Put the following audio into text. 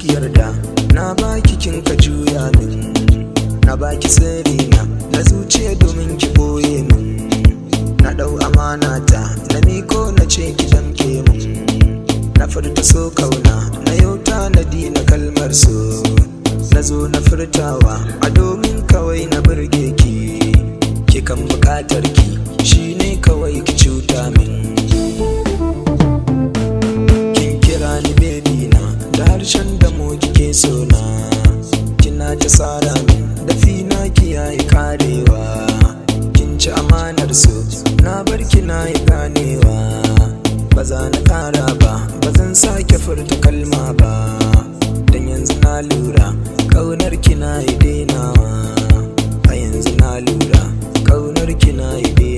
ki yarda na baki kin ka juya min, na baki sirri na zuciya domin ki boye min, na dau amana ta na miko na ce ki damke min, na furta so kauna na yau tanadi na kalmar so, na zo na furtawa a domin kawai na burge ki, ki kan bukatar ki shine kawai ki cuta min. Kin kira ni baby na da harshen da mu kike so na, kina ta tsara min da fina ki yayi karewa, kin ci amanar so na bar kina yi ganewa, ba za na kara ba ba zan sake furta kalma ba, dan yanzu na lura kaunar kina yi denawa, a yanzu na lura kaunar kina yi denawa.